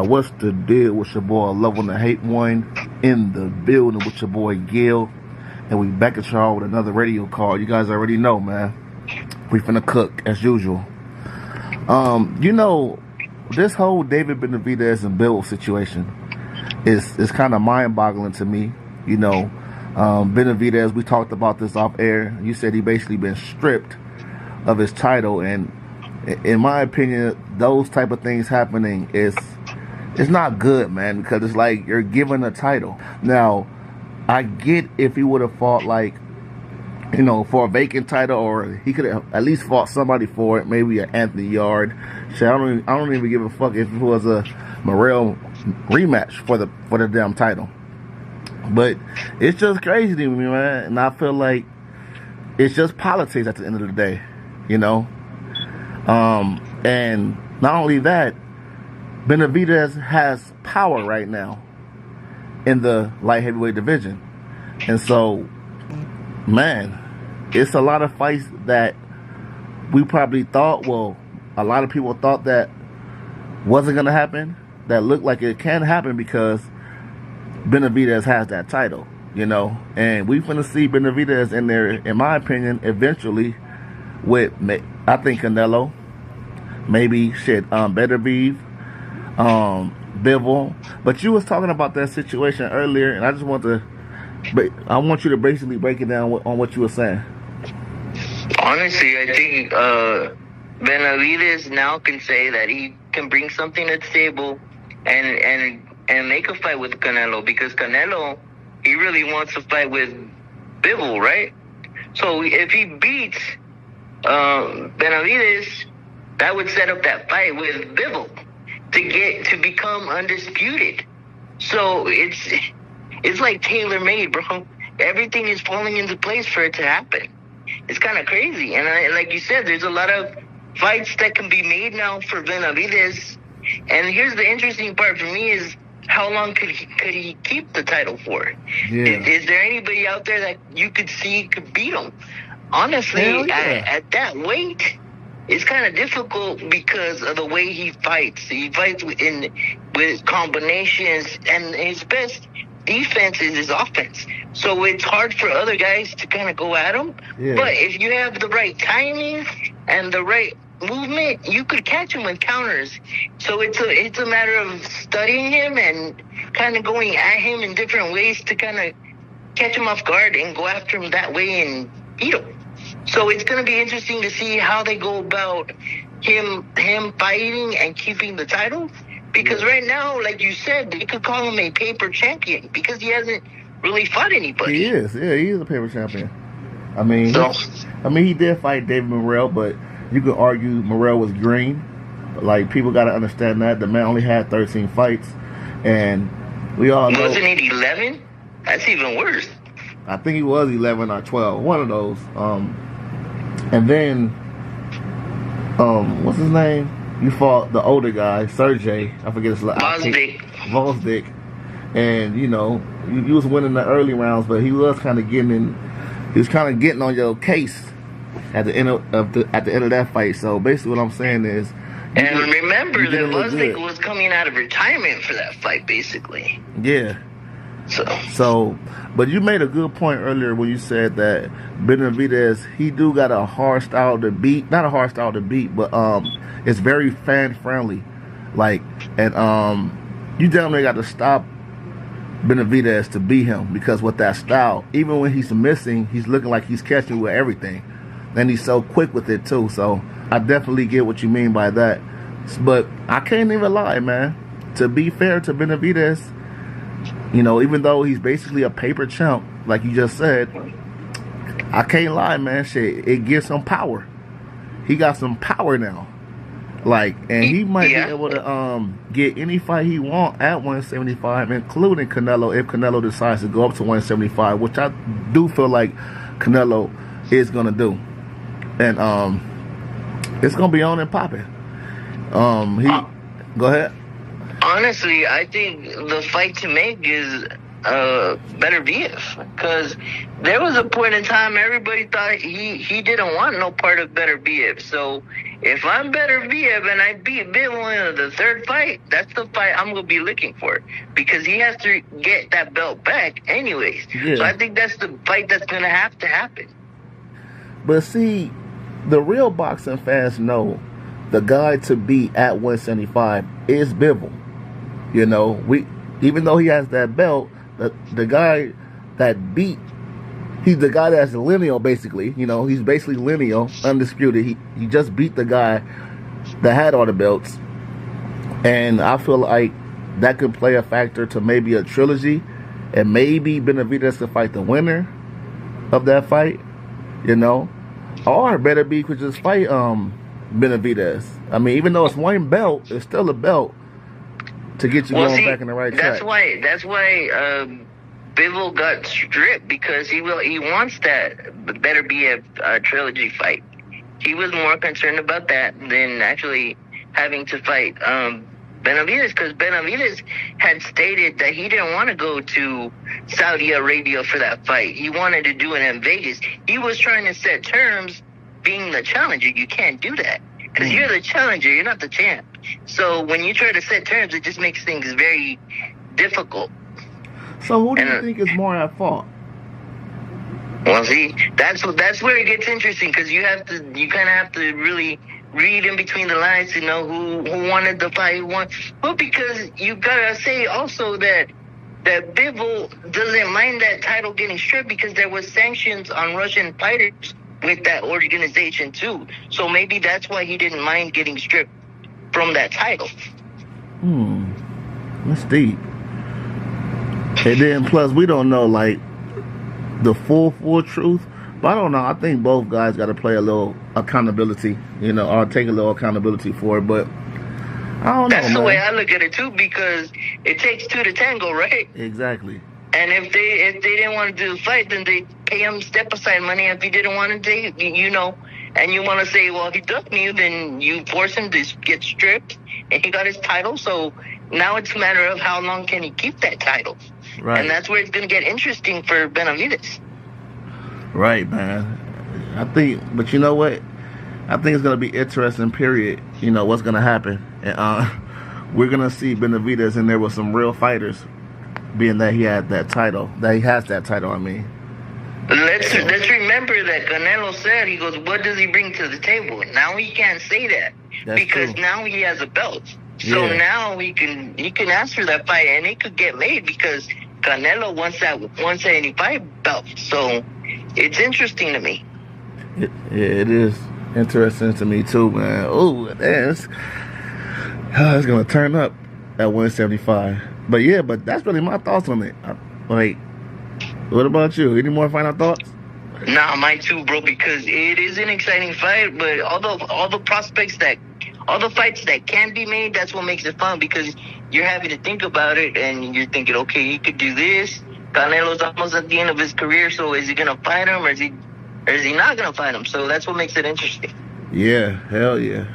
What's the deal with your boy Love on the Hate One in the building with your boy Gil, and we back at y'all with another radio call. You guys already know, man. We finna cook as usual. You know, this whole David Benavidez and Bivol situation is kind of mind-boggling to me. You know, Benavidez, we talked about this off air. You said he basically been stripped of his title, and in my opinion, those type of things happening it's not good, man, because it's like you're given a title. Now, I get if he would have fought, like, you know, for a vacant title, or he could have at least fought somebody for it, maybe an Anthony Yard. Shit, I don't even give a fuck if it was a Morrell rematch for the damn title. But it's just crazy to me, man, and I feel like it's just politics at the end of the day, you know. And not only that, Benavidez has power right now in the light heavyweight division. And so, man, it's a lot of fights that we probably thought, well, a lot of people thought that wasn't going to happen, that looked like it can happen because Benavidez has that title, you know. And we finna see Benavidez in there, in my opinion, eventually with, I think, Canelo, maybe, Benavidez, Bivol. But you was talking about that situation earlier, and I just want you to basically break it down on what you were saying. Honestly, I think Benavidez now can say that he can bring something to the table and make a fight with Canelo, because Canelo, he really wants to fight with Bivol, right? So if he beats Benavidez, that would set up that fight with Bivol to become undisputed. So it's like tailor-made, bro. Everything is falling into place for it to happen. It's kind of crazy. And like you said, there's a lot of fights that can be made now for Benavidez. And here's the interesting part for me is, how long could he keep the title for? Yeah. Is there anybody out there that you could see could beat him? Honestly, at that weight, it's kind of difficult because of the way he fights. He fights with combinations, and his best defense is his offense. So it's hard for other guys to kind of go at him. Yeah. But if you have the right timing and the right movement, you could catch him with counters. So it's a matter of studying him and kind of going at him in different ways to kind of catch him off guard and go after him that way and beat him. So it's going to be interesting to see how they go about him fighting and keeping the title. Because right now, like you said, they could call him a paper champion because he hasn't really fought anybody. He is. Yeah, he is a paper champion. I mean, he did fight David Morrell, but you could argue Morrell was green. Like, people got to understand that. The man only had 13 fights. And we all know. Wasn't it 11? That's even worse. I think he was 11 or 12. One of those. And then, what's his name? You fought the older guy, Sergey. I forget his last name. Vosdick. And, you know, you was winning the early rounds, but he was kind of getting on your case at the end of that fight. So basically what I'm saying is, and remember that Vosdick was coming out of retirement for that fight, basically. Yeah. So, but you made a good point earlier when you said that Benavidez, he do got a hard style to beat. Not a hard style to beat, but it's very fan friendly. Like, and you damn near got to stop Benavidez to beat him, because with that style, even when he's missing, he's looking like he's catching with everything, and he's so quick with it too. So I definitely get what you mean by that. But I can't even lie, man. To be fair to Benavidez, you know, even though he's basically a paper champ, like you just said, I can't lie, man. Shit, it gives him power. He got some power now. Like, and he might be able to get any fight he want at 175, including Canelo, if Canelo decides to go up to 175, which I do feel like Canelo is gonna do. And it's gonna be on and popping. Go ahead. Honestly, I think the fight to make is Benavidez, because there was a point in time everybody thought he didn't want no part of Benavidez. So if I'm Benavidez and I beat Bivol in the third fight, that's the fight I'm gonna be looking for, because he has to get that belt back anyways. Yeah. So I think that's the fight that's gonna have to happen. But see, the real boxing fans know the guy to beat at 175 is Bivol. You know, even though he has that belt, the guy that beat, he's the guy that's lineal, basically. You know, he's basically lineal, undisputed. He just beat the guy that had all the belts. And I feel like that could play a factor to maybe a trilogy, and maybe Benavidez could fight the winner of that fight, you know. Or better be could just fight Benavidez. I mean, even though it's one belt, it's still a belt to get you going back in the right track. That's why Bivol got stripped, because he wants that better be a trilogy fight. He was more concerned about that than actually having to fight Benavidez, because Benavidez had stated that he didn't want to go to Saudi Arabia for that fight. He wanted to do it in Vegas. He was trying to set terms, being the challenger. You can't do that, because you're the challenger, you're not the champ. So when you try to set terms, it just makes things very difficult. So who do you think is more at fault? Well, see, that's where it gets interesting, because you kind of have to really read in between the lines to know who wanted the fight, who won. But because you gotta say also that Bivol doesn't mind that title getting stripped, because there was sanctions on Russian fighters with that organization too. So maybe that's why he didn't mind getting stripped from that title. That's deep. And then plus we don't know like the full truth. But I don't know. I think both guys got to play a little accountability, you know, or take a little accountability for it. But I don't know. That's the way I look at it too, because it takes two to tango, right? Exactly. And if they didn't want to do the fight, then they pay him step aside money. If he didn't want to take, you know, and you want to say, well, he ducked you, then you force him to get stripped, and he got his title. So now it's a matter of how long can he keep that title. Right. And that's where it's going to get interesting for Benavidez. Right, man. I think, but you know what? I think it's going to be interesting, period. You know, what's going to happen. And, we're going to see Benavidez in there with some real fighters, being that he had that title. That he has that title, I mean. Let's remember that Canelo said, he goes, what does he bring to the table? Now he can't say that. That's because true. Now he has a belt. So now he can ask for that fight, and it could get made, because Canelo wants that 175 belt. So it's interesting to me. It is interesting to me too, man. Oh, it's gonna turn up at 175. But yeah, but that's really my thoughts on it. Like, what about you? Any more final thoughts? Nah, mine too, bro. Because it is an exciting fight, but all the fights that can be made, that's what makes it fun, because you're having to think about it, and you're thinking, okay, he could do this. Canelo's almost at the end of his career, so is he gonna fight him, or is he not gonna fight him? So that's what makes it interesting. Yeah, hell yeah.